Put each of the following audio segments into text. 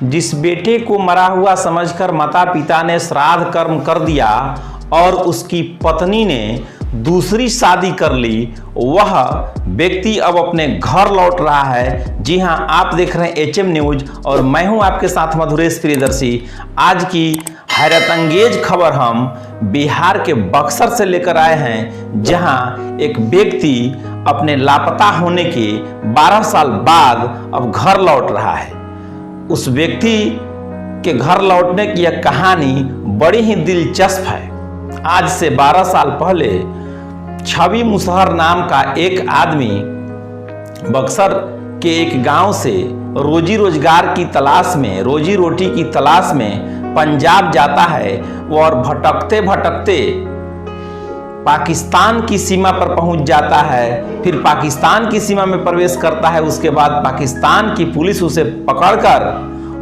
जिस बेटे को मरा हुआ समझकर माता पिता ने श्राद्ध कर्म कर दिया और उसकी पत्नी ने दूसरी शादी कर ली, वह व्यक्ति अब अपने घर लौट रहा है। जी हां, आप देख रहे हैं HM न्यूज और मैं हूं आपके साथ मधुरेश प्रियदर्शी। आज की हैरतअंगेज खबर हम बिहार के बक्सर से लेकर आए हैं, जहां एक व्यक्ति अपने लापता होने के 12 साल बाद अब घर लौट रहा है। उस व्यक्ति के घर लौटने की यह कहानी बड़ी ही दिलचस्प है। आज से 12 साल पहले छवि मुसहर नाम का एक आदमी बक्सर के एक गांव से रोजी रोजगार की तलाश में, रोजी रोटी की तलाश में पंजाब जाता है और भटकते भटकते पाकिस्तान की सीमा पर पहुंच जाता है। फिर पाकिस्तान की सीमा में प्रवेश करता है। उसके बाद पाकिस्तान की पुलिस उसे पकड़कर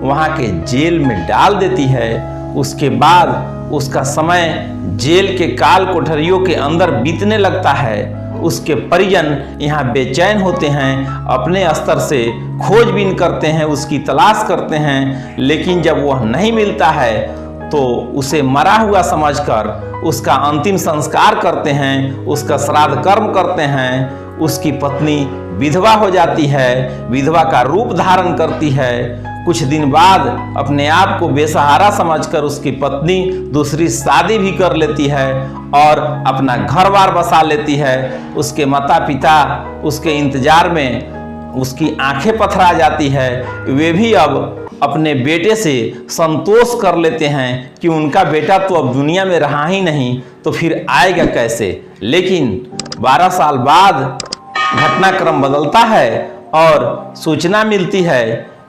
वहां के जेल में डाल देती है। उसके बाद उसका समय जेल के काल कोठरियों के अंदर बीतने लगता है। उसके परिजन यहाँ बेचैन होते हैं, अपने स्तर से खोजबीन करते हैं, उसकी तलाश करते हैं, लेकिन जब वह नहीं मिलता है तो उसे मरा हुआ समझकर उसका अंतिम संस्कार करते हैं, उसका श्राद्ध कर्म करते हैं। उसकी पत्नी विधवा हो जाती है, विधवा का रूप धारण करती है। कुछ दिन बाद अपने आप को बेसहारा समझकर उसकी पत्नी दूसरी शादी भी कर लेती है और अपना घर-बार बसा लेती है। उसके माता पिता उसके इंतजार में, उसकी आंखें पथरा जाती है। वे भी अब अपने बेटे से संतोष कर लेते हैं कि उनका बेटा तो अब दुनिया में रहा ही नहीं, तो फिर आएगा कैसे। लेकिन 12 साल बाद घटनाक्रम बदलता है और सूचना मिलती है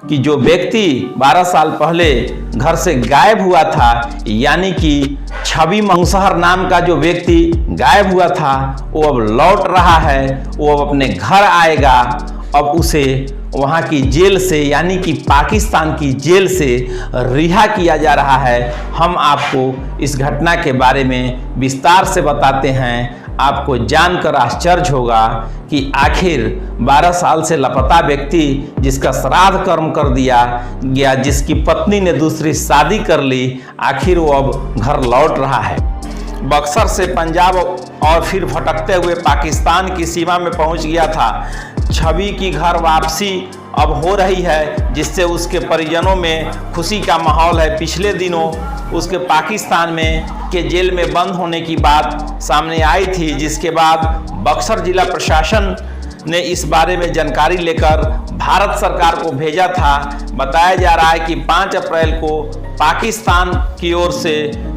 कि जो व्यक्ति 12 साल पहले घर से गायब हुआ था, यानी कि छवि मुसहर नाम का जो व्यक्ति गायब हुआ था, वो अब लौट रहा है। वो अब अपने घर आएगा। अब उसे वहाँ की जेल से, यानी कि पाकिस्तान की जेल से रिहा किया जा रहा है। हम आपको इस घटना के बारे में विस्तार से बताते हैं। आपको जानकर आश्चर्य होगा कि आखिर 12 साल से लापता व्यक्ति जिसका श्राद्ध कर्म कर दिया गया, जिसकी पत्नी ने दूसरी शादी कर ली, आखिर वो अब घर लौट रहा है। बक्सर से पंजाब और फिर भटकते हुए पाकिस्तान की सीमा में पहुंच गया था। छवि की घर वापसी अब हो रही है, जिससे उसके परिजनों में खुशी का माहौल है। पिछले दिनों उसके पाकिस्तान में के जेल में बंद होने की बात सामने आई थी, जिसके बाद बक्सर जिला प्रशासन ने इस बारे में जानकारी लेकर भारत सरकार को भेजा था। बताया जा रहा है कि 5 अप्रैल को पाकिस्तान की ओर से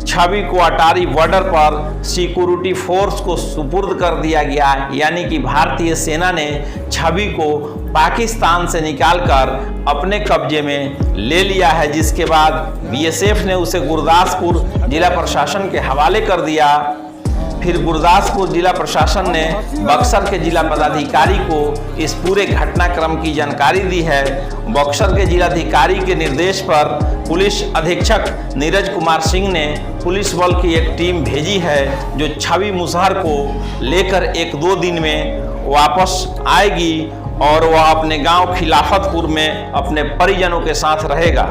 छवि को अटारी बॉर्डर पर सिक्योरिटी फोर्स को सुपुर्द कर दिया गया, यानी कि भारतीय सेना ने छवि को पाकिस्तान से निकालकर अपने कब्जे में ले लिया है। जिसके बाद BSF ने उसे गुरदासपुर जिला प्रशासन के हवाले कर दिया। फिर गुरदासपुर जिला प्रशासन ने बक्सर के जिला पदाधिकारी को इस पूरे घटनाक्रम की जानकारी दी है। बक्सर के जिलाधिकारी के निर्देश पर पुलिस अधीक्षक नीरज कुमार सिंह ने पुलिस बल की एक टीम भेजी है, जो छवि मुसहर को लेकर 1-2 दिन में वापस आएगी और वह अपने गांव खिलाफतपुर में अपने परिजनों के साथ रहेगा।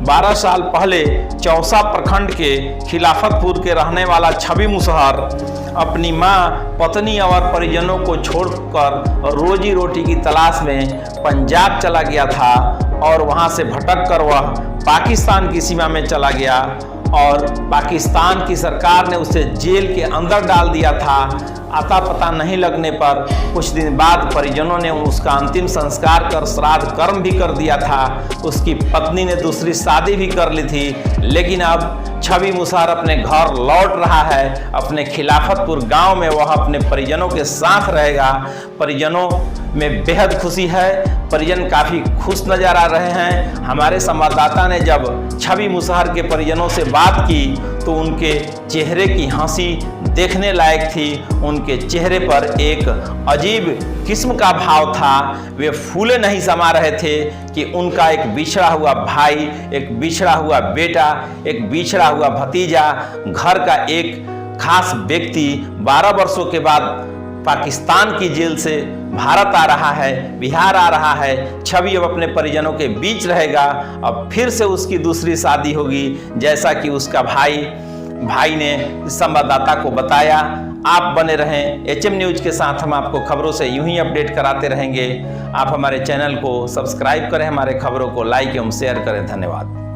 12 साल पहले चौसा प्रखंड के खिलाफतपुर के रहने वाला छवि मुसहर अपनी मां, पत्नी और परिजनों को छोड़कर रोजी रोटी की तलाश में पंजाब चला गया था और वहां से भटक कर वह पाकिस्तान की सीमा में चला गया और पाकिस्तान की सरकार ने उसे जेल के अंदर डाल दिया था। आता पता नहीं लगने पर कुछ दिन बाद परिजनों ने उसका अंतिम संस्कार कर श्राद्ध कर्म भी कर दिया था। उसकी पत्नी ने दूसरी शादी भी कर ली थी, लेकिन अब छवि मुसहर अपने घर लौट रहा है। अपने खिलाफतपुर गांव में वह अपने परिजनों के साथ रहेगा। परिजनों में बेहद खुशी है, परिजन काफ़ी खुश नजर आ रहे हैं। हमारे संवाददाता ने जब छवि मुसहर के परिजनों से बात की तो उनके चेहरे की हंसी देखने लायक थी। उनके चेहरे पर एक अजीब किस्म का भाव था। वे फूले नहीं समा रहे थे कि उनका एक बिछड़ा हुआ भाई, एक बिछड़ा हुआ बेटा, एक बिछड़ा हुआ भतीजा, घर का एक खास व्यक्ति 12 वर्षों के बाद पाकिस्तान की जेल से भारत आ रहा है, बिहार आ रहा है, छवि अब अपने परिजनों के बीच रहेगा। अब फिर से उसकी दूसरी शादी होगी, जैसा कि उसका भाई ने संवाददाता को बताया। आप बने रहें HM न्यूज के साथ, हम आपको खबरों से यूं ही अपडेट कराते रहेंगे। आप हमारे चैनल को सब्सक्राइब करें, हमारे खबरों को लाइक एवं शेयर करें। धन्यवाद।